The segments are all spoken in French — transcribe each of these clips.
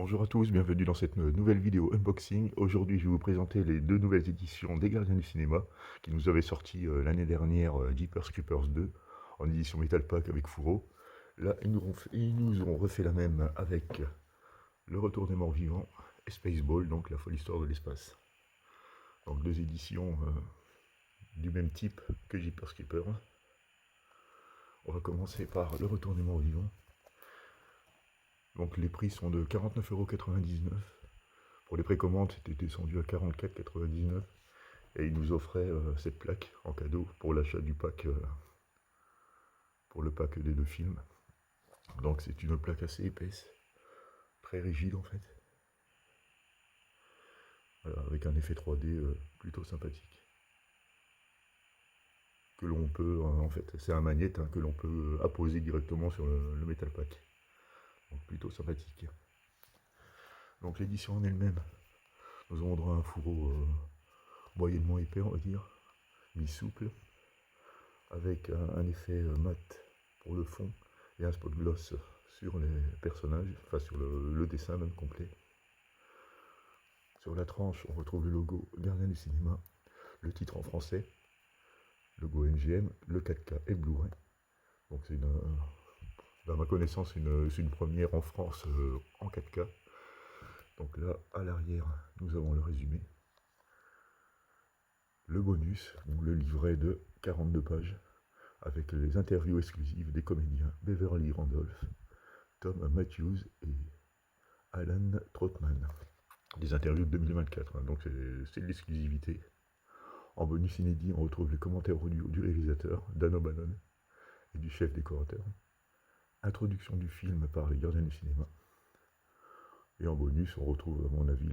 Bonjour à tous, bienvenue dans cette nouvelle vidéo unboxing. Aujourd'hui, je vais vous présenter les deux nouvelles éditions des Gardiens du Cinéma qui nous avaient sorti l'année dernière Jeepers Creepers 2 en édition Metal Pack avec fourreau. Là, ils nous ont refait la même avec Le Retour des Morts Vivants et Spaceball, donc la folle histoire de l'espace. Donc deux éditions du même type que Jeepers Creepers. On va commencer par Le Retour des Morts Vivants. Donc les prix sont de 49,99 €. Pour les précommandes, c'était descendu à 44,99 € et ils nous offraient cette plaque en cadeau pour l'achat du pack, pour le pack des deux films. Donc c'est une plaque assez épaisse, très rigide en fait, voilà, avec un effet 3D plutôt sympathique. Que l'on peut, en fait, c'est un magnète que l'on peut apposer directement sur le Metal Pack. Donc plutôt sympathique. Donc l'édition en elle-même, nous avons droit à un fourreau moyennement épais, on va dire, mi-souple, avec un effet mat pour le fond et un spot gloss sur les personnages, enfin sur le dessin même complet. Sur la tranche, on retrouve le logo Gardien du Cinéma, le titre en français, logo MGM, le 4K et le Blu-ray. Donc c'est à ma connaissance, c'est une première en France en 4K. Donc là, à l'arrière, nous avons le résumé. Le bonus, donc le livret de 42 pages, avec les interviews exclusives des comédiens Beverly Randolph, Tom Matthews et Alan Trotman. Des interviews de 2024, donc c'est de l'exclusivité. En bonus inédit, on retrouve les commentaires audio du réalisateur, Dan O'Bannon, et du chef décorateur. Introduction du film par les Gardiens du Cinéma. Et en bonus, on retrouve, à mon avis,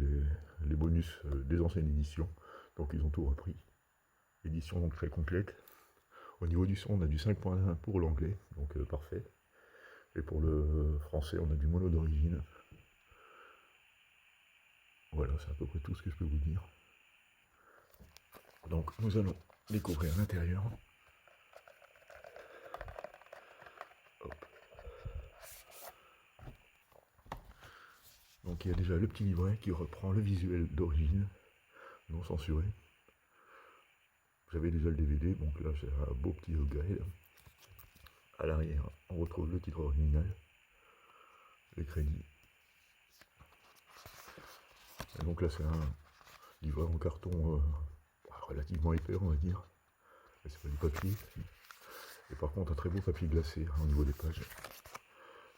les bonus des anciennes éditions. Donc ils ont tout repris. Édition donc très complète. Au niveau du son, on a du 5.1 pour l'anglais, donc parfait. Et pour le français, on a du mono d'origine. Voilà, c'est à peu près tout ce que je peux vous dire. Donc nous allons découvrir l'intérieur. Donc il y a déjà le petit livret qui reprend le visuel d'origine, non censuré. J'avais déjà le DVD, donc là j'ai un beau petit guide. À l'arrière, on retrouve le titre original, les crédits. Et donc là c'est un livret en carton relativement épais, on va dire. Mais c'est pas du papier. Et par contre un très beau papier glacé au niveau des pages.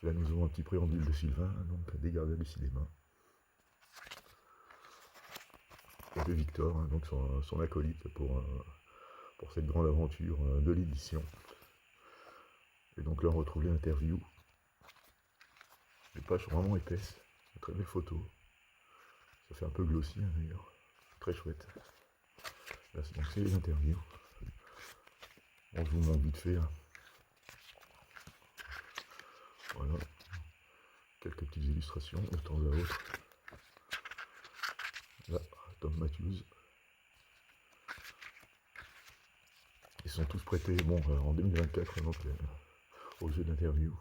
Là nous avons un petit préambule de Sylvain, donc des Gardiens du Cinéma. Et de Victor, donc son acolyte pour cette grande aventure de l'édition. Et donc là on retrouve les interviews. Les pages sont vraiment épaisses, de très belles photos. Ça fait un peu glossy d'ailleurs, très chouette. Là donc c'est les interviews. On je vous montre vite fait. Voilà. Quelques petites illustrations de temps à autre. Là, Tom Matthews. Ils sont tous prêtés, bon, en 2024, donc au jeu d'interview.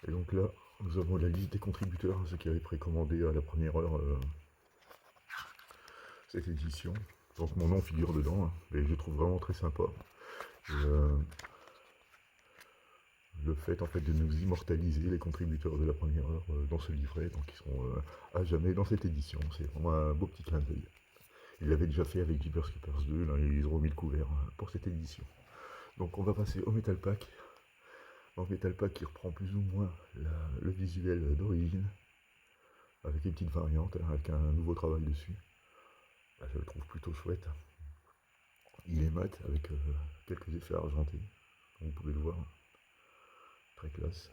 Et donc là, nous avons la liste des contributeurs, ceux qui avaient précommandé à la première heure cette édition. Donc mon nom figure dedans, et je trouve vraiment très sympa. Et, le fait en fait de nous immortaliser les contributeurs de la première heure dans ce livret, donc ils seront à jamais dans cette édition. C'est vraiment un beau petit clin d'œil. Ils l'avaient déjà fait avec Jeepers Creepers 2, là, ils ont remis le couvert pour cette édition. Donc on va passer au Metal Pack. Donc Metal Pack qui reprend plus ou moins le visuel d'origine, avec une petite variante, avec un nouveau travail dessus. Là, je le trouve plutôt chouette. Il est mat avec quelques effets argentés, comme vous pouvez le voir. Très classe.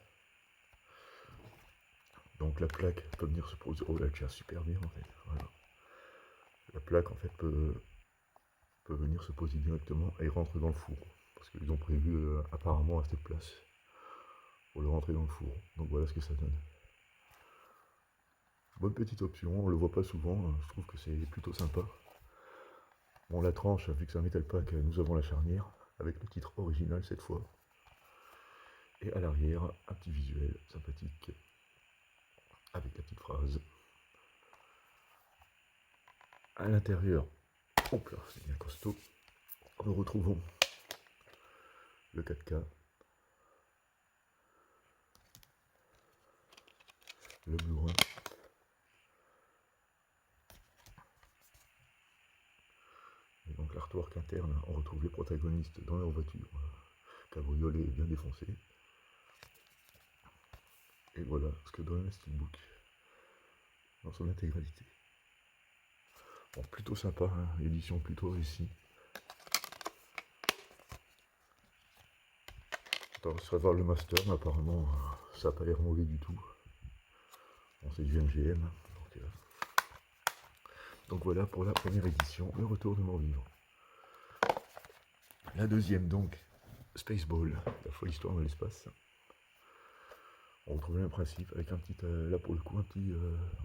Donc la plaque peut venir se poser. Oh là, elle tient super bien en fait. Voilà. La plaque en fait peut venir se poser directement et rentre dans le four. Parce qu'ils ont prévu apparemment assez de place pour le rentrer dans le four. Donc voilà ce que ça donne. Bonne petite option, on le voit pas souvent, je trouve que c'est plutôt sympa. Bon, la tranche, vu que c'est un Metal Pack, nous avons la charnière, avec le titre original cette fois. Et à l'arrière, un petit visuel sympathique avec la petite phrase. À l'intérieur, hop là, c'est bien costaud. Nous retrouvons le 4K, le Blu-ray, et donc l'artwork interne, on retrouve les protagonistes dans leur voiture, cabriolet bien défoncé. Et voilà ce que donne un steelbook dans son intégralité. Bon, plutôt sympa, hein, édition plutôt réussie. On va voir le master, mais apparemment ça n'a pas l'air mauvais du tout. Bon, c'est du MGM. Donc voilà pour la première édition, le retour de Mort-Vivant. La deuxième donc, Spaceball, la folle histoire de l'espace. On retrouve le même principe avec un petit, là pour le coup, un petit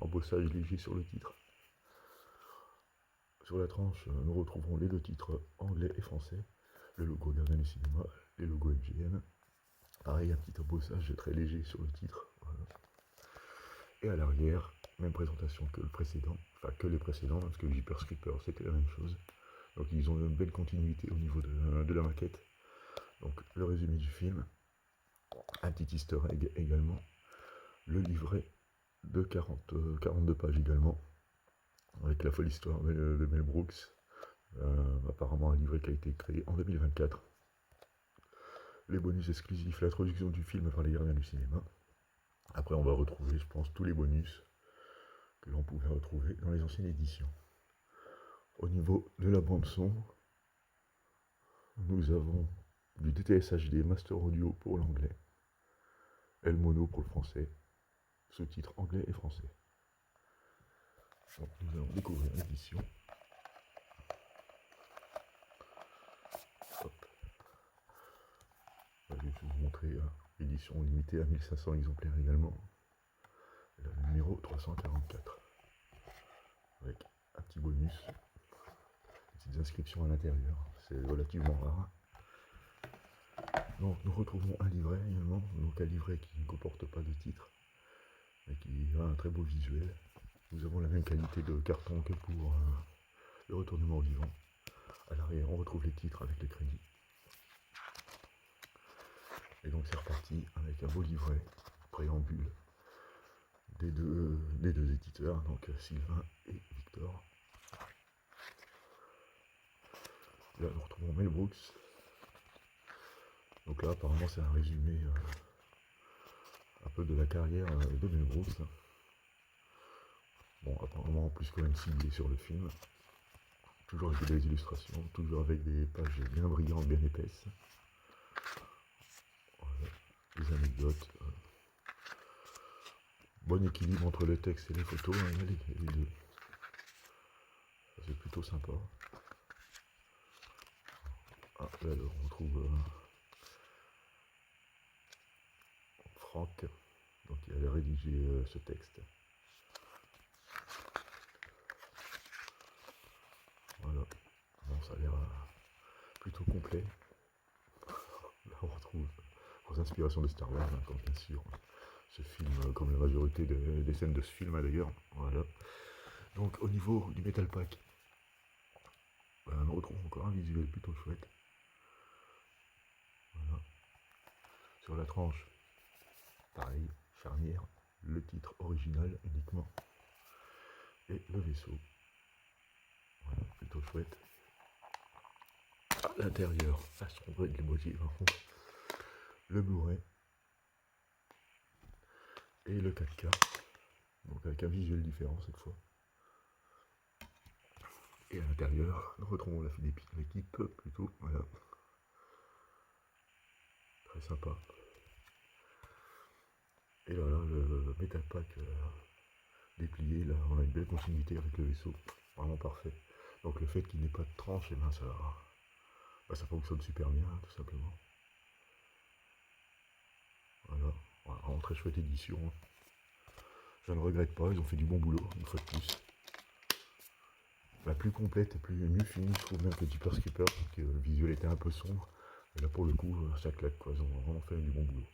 embossage léger sur le titre. Sur la tranche, nous retrouverons les deux titres anglais et français, le logo Gardien du Cinéma, les logos MGM. Pareil, un petit embossage très léger sur le titre. Voilà. Et à l'arrière, même présentation que le précédent, enfin que les précédents, parce que le Jeepers Creepers c'était la même chose. Donc ils ont une belle continuité au niveau de la maquette. Donc le résumé du film, un petit easter egg également, le livret de 42 pages également, avec la folle histoire de Mel Brooks, apparemment un livret qui a été créé en 2024. Les bonus exclusifs, l'introduction du film par les gardiens du cinéma. Après on va retrouver, je pense, tous les bonus que l'on pouvait retrouver dans les anciennes éditions. Au niveau de la bande son, nous avons du DTS HD Master Audio pour l'anglais, El Mono pour le français, sous-titres anglais et français. Donc nous allons découvrir l'édition. Je vais vous montrer l'édition limitée à 1500 exemplaires également. Le numéro 344. Avec un petit bonus, des petites inscriptions à l'intérieur. C'est relativement rare. Donc nous retrouvons un livret également, donc un livret qui ne comporte pas de titre, mais qui a un très beau visuel. Nous avons la même qualité de carton que pour le retournement vivant. À l'arrière, on retrouve les titres avec les crédits. Et donc c'est reparti avec un beau livret, préambule, des deux éditeurs, donc Sylvain et Victor. Là nous retrouvons Mel Brooks. Donc là apparemment c'est un résumé un peu de la carrière de Mel Brooks. Bon, apparemment plus quand même ciblé sur le film. Toujours avec des illustrations, toujours avec des pages bien brillantes, bien épaisses. Voilà, des anecdotes. Bon équilibre entre le texte et les photos, hein, les deux. Ça c'est plutôt sympa. Ah, là on retrouve Franck, donc il a rédigé ce texte. Voilà, bon, ça a l'air plutôt complet. Là on retrouve aux inspirations de Star Wars, hein, comme bien sûr ce film, comme la majorité des scènes de ce film hein, d'ailleurs. Voilà. Donc au niveau du Metal Pack, on retrouve encore un visuel plutôt chouette. Voilà. Sur la tranche, pareil, charnière, le titre original uniquement. Et le vaisseau. Voilà, plutôt chouette. À l'intérieur, ça se trouve avec les moitiés par contre. Le Blu-ray. Et le 4K. Donc avec un visuel différent cette fois. Et à l'intérieur, nous retrouvons l'équipe plutôt. Voilà. Très sympa. Et là, le Metal Pack déplié, là, on a une belle continuité avec le vaisseau. Vraiment parfait. Donc le fait qu'il n'ait pas de tranche, et ben ça fonctionne super bien, tout simplement. Voilà. Vraiment très chouette édition. Je ne regrette pas, ils ont fait du bon boulot, une fois de plus. La plus complète et mieux finie, je trouve même que Jeepers Creepers, que le visuel était un peu sombre. Et là pour le coup, ça claque quoi, ils ont vraiment fait du bon boulot.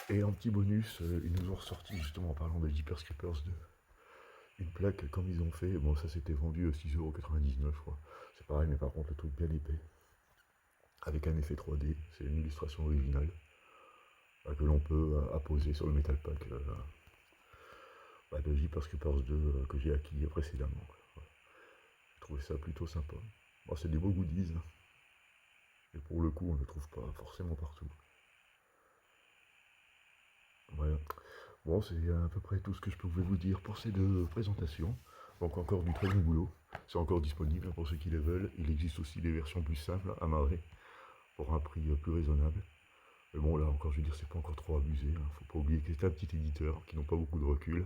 Et en petit bonus, ils nous ont ressorti justement en parlant des Jeepers Creepers 2. Une plaque comme ils ont fait, bon ça c'était vendu à 6,99€ je crois. C'est pareil mais par contre le truc bien épais. Avec un effet 3D, c'est une illustration originale. Que l'on peut apposer sur le Metal Pack de Jeepers Creepers 2 que j'ai acquis précédemment. Voilà. J'ai trouvé ça plutôt sympa. Bon, c'est des beaux goodies. Et pour le coup on ne le trouve pas forcément partout. Voilà. Bon, c'est à peu près tout ce que je pouvais vous dire pour ces deux présentations. Donc encore du très bon boulot. C'est encore disponible pour ceux qui le veulent. Il existe aussi des versions plus simples, amarrées, pour un prix plus raisonnable. Mais bon, là encore, je veux dire, c'est pas encore trop abusé. Hein. Faut pas oublier que c'est un petit éditeur qui n'ont pas beaucoup de recul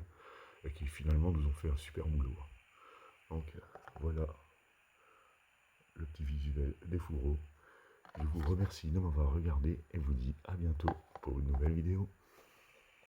et qui finalement nous ont fait un super boulot. Donc voilà le petit visuel des fourreaux. Je vous remercie de m'avoir regardé et vous dis à bientôt pour une nouvelle vidéo.